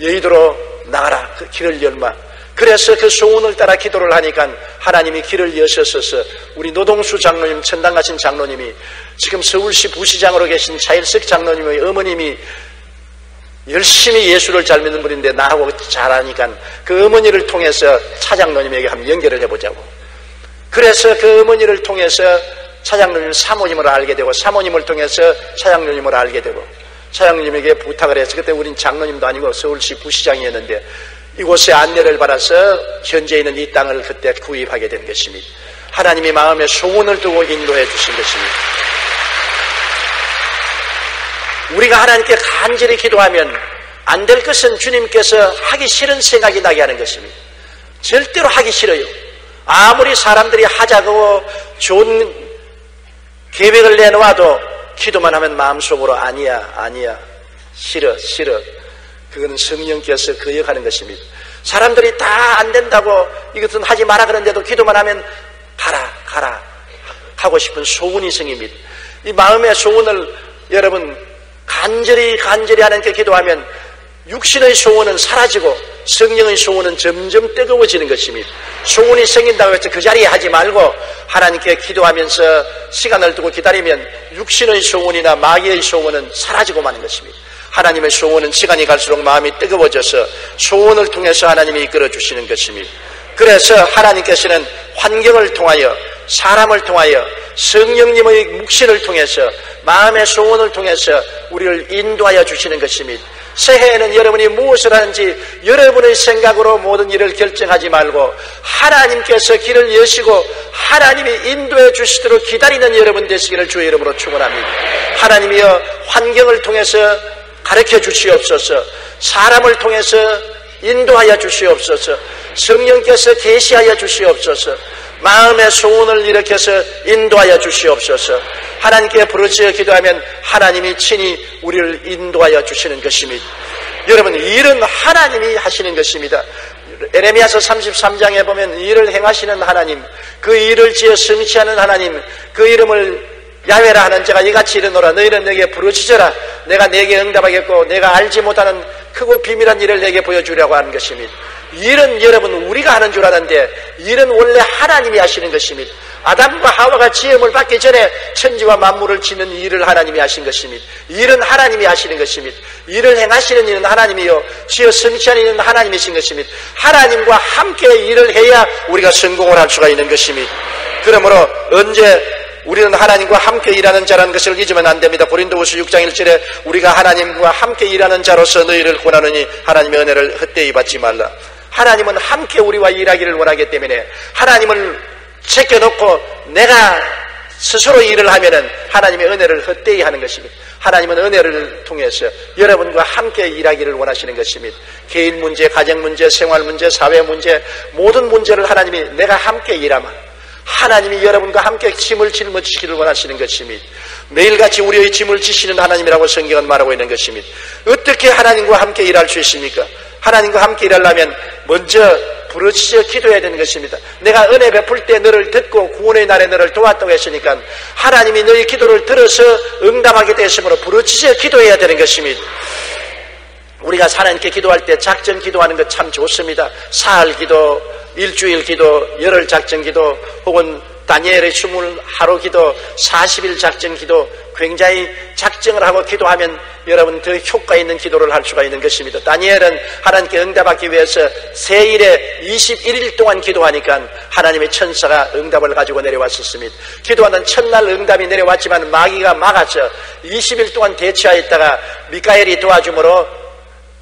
여의도로 나가라. 그 길을 열마. 그래서 그 소원을 따라 기도를 하니까 하나님이 길을 여셨어서 우리 노동수 장로님, 천당 가신 장로님이 지금 서울시 부시장으로 계신 차일석 장로님의 어머님이 열심히 예수를 잘 믿는 분인데 나하고 잘하니까 그 어머니를 통해서 차장로님에게 한번 연결을 해보자고. 그래서 그 어머니를 통해서 차장로님 사모님을 알게 되고 사모님을 통해서 차장로님을 알게 되고 차장님에게 부탁을 해서 그때 우린 장로님도 아니고 서울시 부시장이었는데 이곳에 안내를 받아서 현재 있는 이 땅을 그때 구입하게 된 것입니다. 하나님이 마음에 소원을 두고 인도해 주신 것입니다. 우리가 하나님께 간절히 기도하면 안 될 것은 주님께서 하기 싫은 생각이 나게 하는 것입니다. 절대로 하기 싫어요. 아무리 사람들이 하자고 좋은 계획을 내놓아도 기도만 하면 마음속으로 아니야 싫어 그거는 성령께서 거역하는 것입니다. 사람들이 다 안 된다고 이것은 하지 마라 그런데도 기도만 하면 가라 하고 싶은 소원이 생깁니다. 이 마음의 소원을 여러분 간절히 하나님께 기도하면 육신의 소원은 사라지고 성령의 소원은 점점 뜨거워지는 것입니다. 소원이 생긴다고 해서 그 자리에 하지 말고 하나님께 기도하면서 시간을 두고 기다리면 육신의 소원이나 마귀의 소원은 사라지고 마는 것입니다. 하나님의 소원은 시간이 갈수록 마음이 뜨거워져서 소원을 통해서 하나님이 이끌어 주시는 것입니다. 그래서 하나님께서는 환경을 통하여 사람을 통하여 성령님의 묵신을 통해서 마음의 소원을 통해서 우리를 인도하여 주시는 것입니다. 새해에는 여러분이 무엇을 하는지 여러분의 생각으로 모든 일을 결정하지 말고 하나님께서 길을 여시고 하나님이 인도해 주시도록 기다리는 여러분 되시기를 주의 이름으로 축원합니다. 하나님이여 환경을 통해서 가르쳐 주시옵소서. 사람을 통해서 인도하여 주시옵소서. 성령께서 계시하여 주시옵소서. 마음의 소원을 일으켜서 인도하여 주시옵소서. 하나님께 부르짖어 기도하면 하나님이 친히 우리를 인도하여 주시는 것입니다. 여러분, 일은 하나님이 하시는 것입니다. 에레미야서 33장에 보면 일을 행하시는 하나님, 그 일을 지어 성취하는 하나님, 그 이름을 야훼라 하는 자가 이같이 이르노라. 너희는 내게 부르짖어라. 내가 내게 응답하겠고 내가 알지 못하는 크고 비밀한 일을 내게 보여주려고 하는 것입니다. 일은 여러분 우리가 하는 줄 아는데 일은 원래 하나님이 하시는 것입니다. 아담과 하와가 지음을 받기 전에 천지와 만물을 짓는 일을 하나님이 하신 것입니다. 일은 하나님이 하시는 것입니다. 일을 행하시는 이는 하나님이요 지어 성취하는 이는 하나님이신 것입니다. 하나님과 함께 일을 해야 우리가 성공을 할 수가 있는 것입니다. 그러므로 언제 우리는 하나님과 함께 일하는 자라는 것을 잊으면 안 됩니다. 고린도후서 6장 1절에 우리가 하나님과 함께 일하는 자로서 너희를 권하느니 하나님의 은혜를 헛되이 받지 말라. 하나님은 함께 우리와 일하기를 원하기 때문에 하나님을 제껴놓고 내가 스스로 일을 하면은 하나님의 은혜를 헛되이 하는 것입니다. 하나님은 은혜를 통해서 여러분과 함께 일하기를 원하시는 것입니다. 개인 문제, 가정 문제, 생활 문제, 사회 문제, 모든 문제를 하나님이 내가 함께 일하마. 하나님이 여러분과 함께 짐을 짊어지시기를 원하시는 것입니다. 매일같이 우리의 짐을 지시는 하나님이라고 성경은 말하고 있는 것입니다. 어떻게 하나님과 함께 일할 수 있습니까? 하나님과 함께 일하려면 먼저 부르짖어 기도해야 되는 것입니다. 내가 은혜 베풀 때 너를 듣고 구원의 날에 너를 도왔다고 했으니까 하나님이 너희 기도를 들어서 응답하게 되었으므로 부르짖어 기도해야 되는 것입니다. 우리가 하나님께 기도할 때 작전 기도하는 것 참 좋습니다. 사흘 기도, 일주일 기도, 열흘 작전 기도, 혹은 다니엘의 20하루 기도, 40일 작전 기도, 굉장히 작정을 하고 기도하면 여러분 더 효과 있는 기도를 할 수가 있는 것입니다. 다니엘은 하나님께 응답하기 위해서 세일에 21일 동안 기도하니까 하나님의 천사가 응답을 가지고 내려왔었습니다. 기도하는 첫날 응답이 내려왔지만 마귀가 막아서 20일 동안 대치하였다가 미카엘이 도와줌으로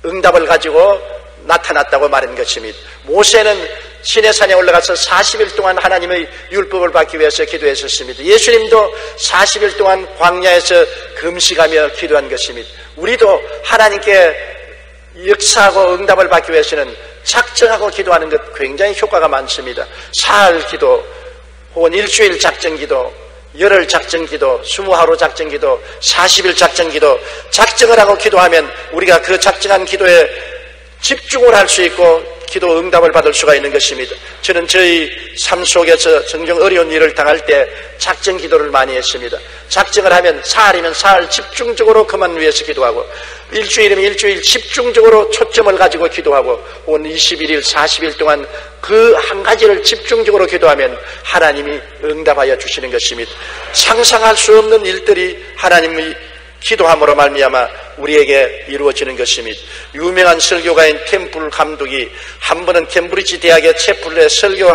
응답을 가지고 나타났다고 말한 것입니다. 모세는 시내산에 올라가서 40일 동안 하나님의 율법을 받기 위해서 기도했었습니다. 예수님도 40일 동안 광야에서 금식하며 기도한 것입니다. 우리도 하나님께 역사하고 응답을 받기 위해서는 작정하고 기도하는 것 굉장히 효과가 많습니다. 사흘 기도 혹은 일주일 작정 기도, 열흘 작정 기도, 20하루 작정 기도, 40일 작정 기도, 작정을 하고 기도하면 우리가 그 작정한 기도에 집중을 할 수 있고 기도 응답을 받을 수가 있는 것입니다. 저는 저희 삶 속에서 정녕 어려운 일을 당할 때 작정 기도를 많이 했습니다. 작정을 하면 사흘이면 사흘 집중적으로 그만 위해서 기도하고, 일주일이면 일주일 집중적으로 초점을 가지고 기도하고, 온 21일 40일 동안 그 한 가지를 집중적으로 기도하면 하나님이 응답하여 주시는 것입니다. 상상할 수 없는 일들이 하나님의 기도함으로 말미암아 우리에게 이루어지는 것입니다. 유명한 설교가인 템플 감독이 한 번은 캠브리지 대학의 채플에 설교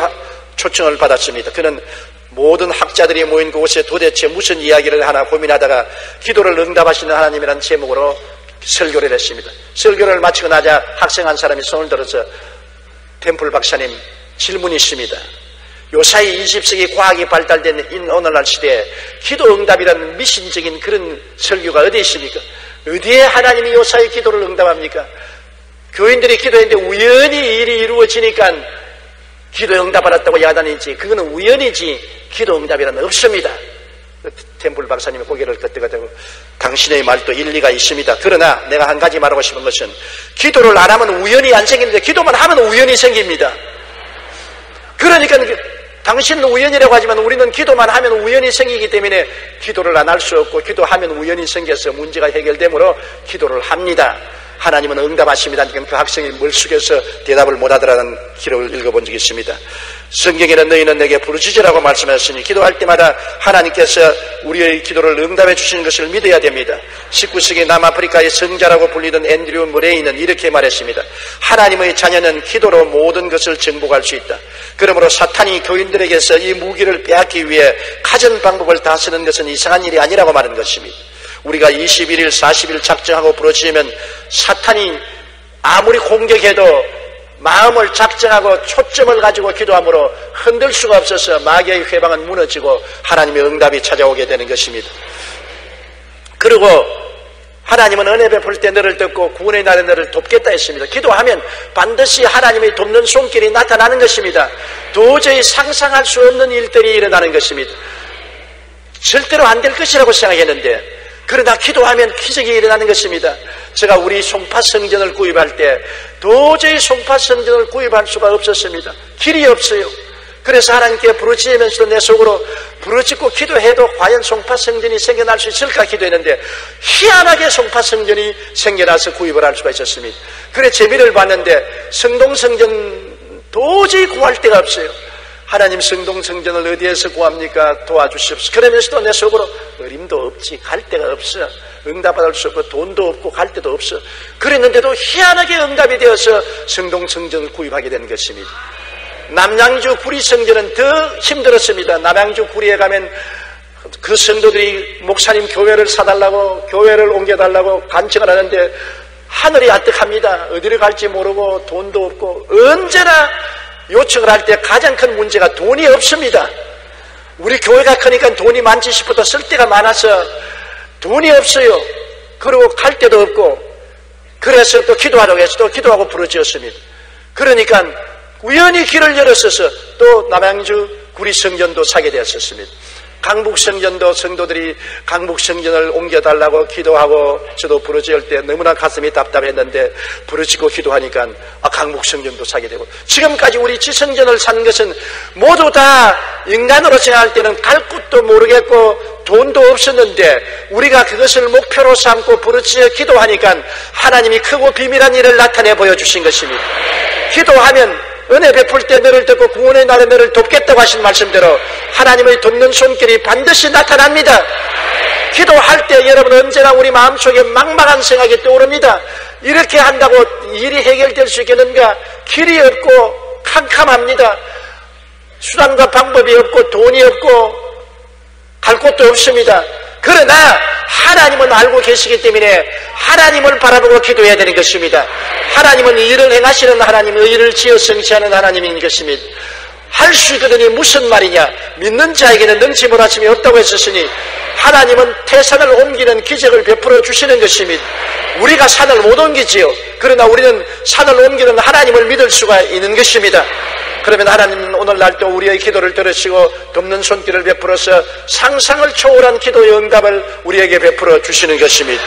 초청을 받았습니다. 그는 모든 학자들이 모인 그곳에 도대체 무슨 이야기를 하나 고민하다가 기도를 응답하시는 하나님이라는 제목으로 설교를 했습니다. 설교를 마치고 나자 학생 한 사람이 손을 들어서 템플 박사님, 질문이 있습니다. 요사이 20세기 과학이 발달된 오늘날 시대에 기도 응답이라는 미신적인 그런 설교가 어디에 있습니까? 어디에 하나님이 요사이 기도를 응답합니까? 교인들이 기도했는데 우연히 일이 이루어지니까 기도 응답받았다고 야단이지, 그거는 우연이지 기도 응답이라는 없습니다. 템플 박사님이 고개를 끄덕끄덕, 당신의 말도 일리가 있습니다. 그러나 내가 한 가지 말하고 싶은 것은 기도를 안 하면 우연히 안 생기는데 기도만 하면 우연히 생깁니다. 그러니까 당신은 우연이라고 하지만 우리는 기도만 하면 우연히 생기기 때문에 기도를 안 할 수 없고, 기도하면 우연히 생겨서 문제가 해결되므로 기도를 합니다. 하나님은 응답하십니다. 지금 그 학생이 멀쑥해서 대답을 못하더라는 기록을 읽어본 적이 있습니다. 성경에는 너희는 내게 부르짖으라고 말씀하셨으니 기도할 때마다 하나님께서 우리의 기도를 응답해 주시는 것을 믿어야 됩니다. 19세기 남아프리카의 성자라고 불리던 앤드류 머레이는 이렇게 말했습니다. 하나님의 자녀는 기도로 모든 것을 정복할 수 있다. 그러므로 사탄이 교인들에게서 이 무기를 빼앗기 위해 가전 방법을 다 쓰는 것은 이상한 일이 아니라고 말한 것입니다. 우리가 21일 40일 작정하고 부르짖으면 사탄이 아무리 공격해도 마음을 작정하고 초점을 가지고 기도함으로 흔들 수가 없어서 마귀의 회방은 무너지고 하나님의 응답이 찾아오게 되는 것입니다. 그리고 하나님은 은혜 베풀 때 너를 돕고 구원의 날에 너를 돕겠다 했습니다. 기도하면 반드시 하나님의 돕는 손길이 나타나는 것입니다. 도저히 상상할 수 없는 일들이 일어나는 것입니다. 절대로 안 될 것이라고 생각했는데, 그러나 기도하면 기적이 일어나는 것입니다. 제가 우리 송파 성전을 구입할 때 도저히 송파 성전을 구입할 수가 없었습니다. 길이 없어요. 그래서 하나님께 부르짖으면서도 내 속으로 부르짖고 기도해도 과연 송파 성전이 생겨날 수 있을까 기도했는데 희한하게 송파 성전이 생겨나서 구입을 할 수가 있었습니다. 그래 재미를 봤는데 성동 성전 도저히 구할 데가 없어요. 하나님 성동 성전을 어디에서 구합니까? 도와주십시오. 그러면서도 내 속으로 어림도 없지, 갈 데가 없어, 응답받을 수 없고 돈도 없고 갈 데도 없어. 그랬는데도 희한하게 응답이 되어서 성동 성전을 구입하게 된 것입니다. 남양주 구리 성전은 더 힘들었습니다. 남양주 구리에 가면 그 성도들이 목사님 교회를 사달라고, 교회를 옮겨달라고 간청을 하는데 하늘이 아득합니다. 어디를 갈지 모르고 돈도 없고, 언제나 요청을 할 때 가장 큰 문제가 돈이 없습니다. 우리 교회가 크니까 돈이 많지 싶어도 쓸 데가 많아서 돈이 없어요. 그리고 갈 데도 없고, 그래서 또 기도하라고 해서 또 기도하고 부르짖었습니다. 그러니까 우연히 길을 열었어서 또 남양주 구리 성전도 사게 되었습니다. 강북 성전도 성도들이 강북 성전을 옮겨달라고 기도하고 저도 부르짖을 때 너무나 가슴이 답답했는데 부르짖고 기도하니까 강북 성전도 사게 되고, 지금까지 우리 지성전을 산 것은 모두 다 인간으로 생각할 때는 갈 곳도 모르겠고 돈도 없었는데 우리가 그것을 목표로 삼고 부르짖어 기도하니까 하나님이 크고 비밀한 일을 나타내 보여주신 것입니다. 기도하면 은혜 베풀 때 너를 돕고 구원의 날에 너를 돕겠다고 하신 말씀대로 하나님의 돕는 손길이 반드시 나타납니다. 기도할 때 여러분 언제나 우리 마음속에 막막한 생각이 떠오릅니다. 이렇게 한다고 일이 해결될 수 있겠는가? 길이 없고 캄캄합니다. 수단과 방법이 없고 돈이 없고 갈 곳도 없습니다. 그러나 하나님은 알고 계시기 때문에 하나님을 바라보고 기도해야 되는 것입니다. 하나님은 일을 행하시는 하나님, 의를 지어 성취하는 하나님인 것입니다. 할 수 있거든이 무슨 말이냐? 믿는 자에게는 능치 못하심이 없다고 했었으니 하나님은 태산을 옮기는 기적을 베풀어 주시는 것입니다. 우리가 산을 못 옮기지요. 그러나 우리는 산을 옮기는 하나님을 믿을 수가 있는 것입니다. 그러면 하나님은 오늘날 또 우리의 기도를 들으시고 돕는 손길을 베풀어서 상상을 초월한 기도의 응답을 우리에게 베풀어 주시는 것입니다.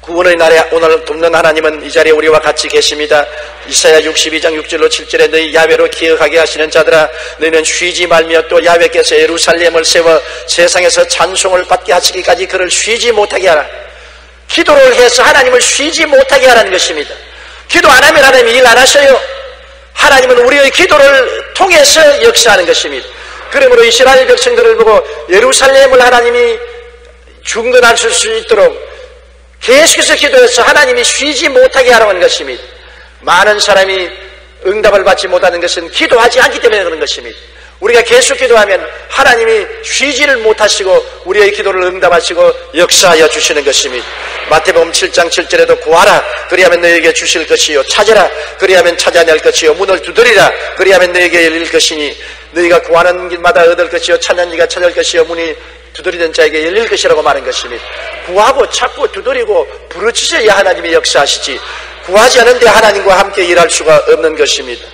구원의 날에 오늘 돕는 하나님은 이 자리에 우리와 같이 계십니다. 이사야 62장 6절로 7절에 너희 야훼로 기억하게 하시는 자들아 너희는 쉬지 말며 또 야훼께서 예루살렘을 세워 세상에서 찬송을 받게 하시기까지 그를 쉬지 못하게 하라. 기도를 해서 하나님을 쉬지 못하게 하라는 것입니다. 기도 안 하면 하나님이 일 안 하셔요. 하나님은 우리의 기도를 통해서 역사하는 것입니다. 그러므로 이스라엘 백성들을 보고 예루살렘을 하나님이 중건할 수 있도록 계속해서 기도해서 하나님이 쉬지 못하게 하라고 하는 것입니다. 많은 사람이 응답을 받지 못하는 것은 기도하지 않기 때문에 그런 것입니다. 우리가 계속 기도하면 하나님이 쉬지를 못하시고 우리의 기도를 응답하시고 역사하여 주시는 것입니다. 마태복음 7장 7절에도 구하라 그리하면 너에게 주실 것이요 찾으라 그리하면 찾아낼 것이요 문을 두드리라 그리하면 너에게 열릴 것이니 너희가 구하는 길마다 얻을 것이요 찾는 이가 찾을 것이요 문이 두드리는 자에게 열릴 것이라고 말한 것입니다. 구하고 찾고 두드리고 부르짖어야 하나님이 역사하시지 구하지 않은데 하나님과 함께 일할 수가 없는 것입니다.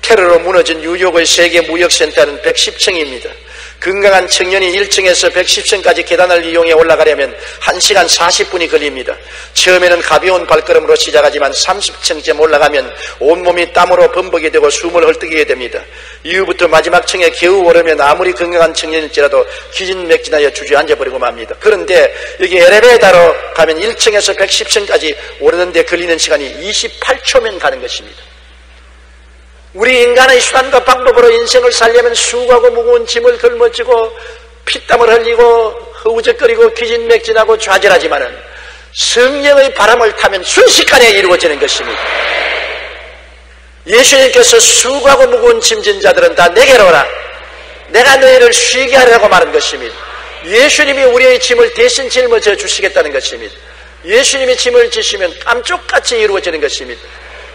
테러로 무너진 뉴욕의 세계 무역센터는 110층입니다. 건강한 청년이 1층에서 110층까지 계단을 이용해 올라가려면 1시간 40분이 걸립니다. 처음에는 가벼운 발걸음으로 시작하지만 30층쯤 올라가면 온몸이 땀으로 범벅이 되고 숨을 헐떡이게 됩니다. 이후부터 마지막 층에 겨우 오르면 아무리 건강한 청년일지라도 기진맥진하여 주저앉아버리고 맙니다. 그런데 여기 엘리베이터로 가면 1층에서 110층까지 오르는데 걸리는 시간이 28초면 가는 것입니다. 우리 인간의 수단과 방법으로 인생을 살려면 수고하고 무거운 짐을 걸머쥐고 피땀을 흘리고 허우적거리고 기진맥진하고 좌절하지만은 성령의 바람을 타면 순식간에 이루어지는 것입니다. 예수님께서 수고하고 무거운 짐진 자들은 다 내게로 오라. 내가 너희를 쉬게 하려고 말한 것입니다. 예수님이 우리의 짐을 대신 짊어져 주시겠다는 것입니다. 예수님이 짐을 지시면 깜짝같이 이루어지는 것입니다.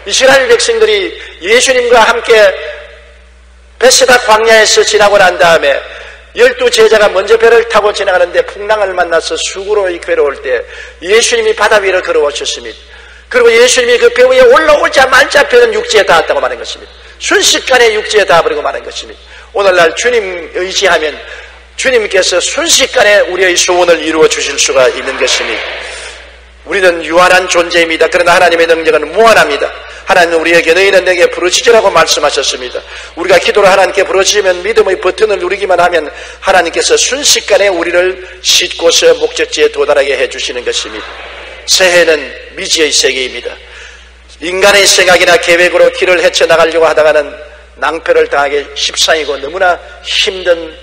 이스라엘 백성들이 예수님과 함께 베세다 광야에서 지나고 난 다음에 12제자가 먼저 배를 타고 지나가는데 풍랑을 만나서 수구로 괴로울 때 예수님이 바다 위로 걸어오셨습니다. 그리고 예수님이 그 배 위에 올라오자마자 배는 육지에 닿았다고 말한 것입니다. 순식간에 육지에 닿아버리고 말한 것입니다. 오늘날 주님 의지하면 주님께서 순식간에 우리의 소원을 이루어 주실 수가 있는 것입니다. 우리는 유한한 존재입니다. 그러나 하나님의 능력은 무한합니다. 하나님은 우리에게 너희는 내게 부르짖으라고 말씀하셨습니다. 우리가 기도를 하나님께 부르짖으면 믿음의 버튼을 누르기만 하면 하나님께서 순식간에 우리를 싣고서 목적지에 도달하게 해주시는 것입니다. 새해는 미지의 세계입니다. 인간의 생각이나 계획으로 길을 헤쳐나가려고 하다가는 낭패를 당하기 십상이고 너무나 힘든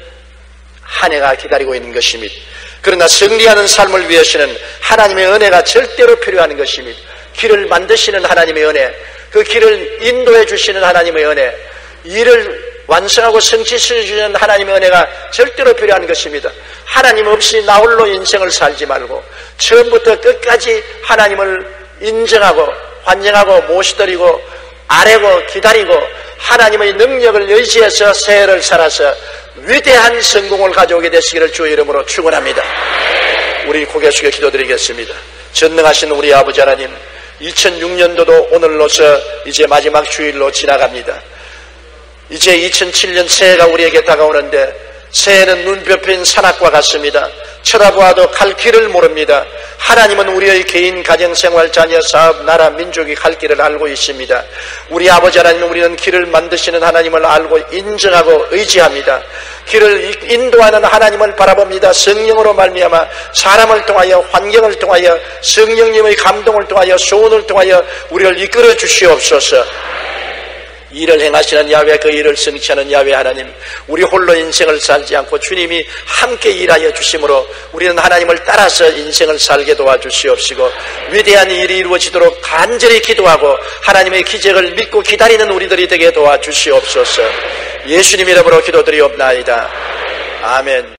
한 해가 기다리고 있는 것입니다. 그러나 승리하는 삶을 위해서는 하나님의 은혜가 절대로 필요한 것입니다. 길을 만드시는 하나님의 은혜, 그 길을 인도해 주시는 하나님의 은혜, 일을 완성하고 성취시키는 하나님의 은혜가 절대로 필요한 것입니다. 하나님 없이 나 홀로 인생을 살지 말고 처음부터 끝까지 하나님을 인정하고 환영하고 모시드리고 아뢰고 기다리고 하나님의 능력을 의지해서 새해를 살아서 위대한 성공을 가져오게 되시기를 주의 이름으로 축원합니다. 우리 고개 숙여 기도드리겠습니다. 전능하신 우리 아버지 하나님, 2006년도도 오늘로서 이제 마지막 주일로 지나갑니다. 이제 2007년 새해가 우리에게 다가오는데 새해는 눈뼈핀 산악과 같습니다. 쳐다보아도 갈 길을 모릅니다. 하나님은 우리의 개인, 가정생활, 자녀, 사업, 나라, 민족이 갈 길을 알고 있습니다. 우리 아버지 하나님은 우리는 길을 만드시는 하나님을 알고 인정하고 의지합니다. 길을 인도하는 하나님을 바라봅니다. 성령으로 말미암아 사람을 통하여, 환경을 통하여, 성령님의 감동을 통하여, 소원을 통하여 우리를 이끌어 주시옵소서. 일을 행하시는 야훼, 그 일을 성취하는 야훼 하나님, 우리 홀로 인생을 살지 않고 주님이 함께 일하여 주심으로 우리는 하나님을 따라서 인생을 살게 도와주시옵시고, 위대한 일이 이루어지도록 간절히 기도하고 하나님의 기적을 믿고 기다리는 우리들이 되게 도와주시옵소서. 예수님 이름으로 기도드리옵나이다. 아멘.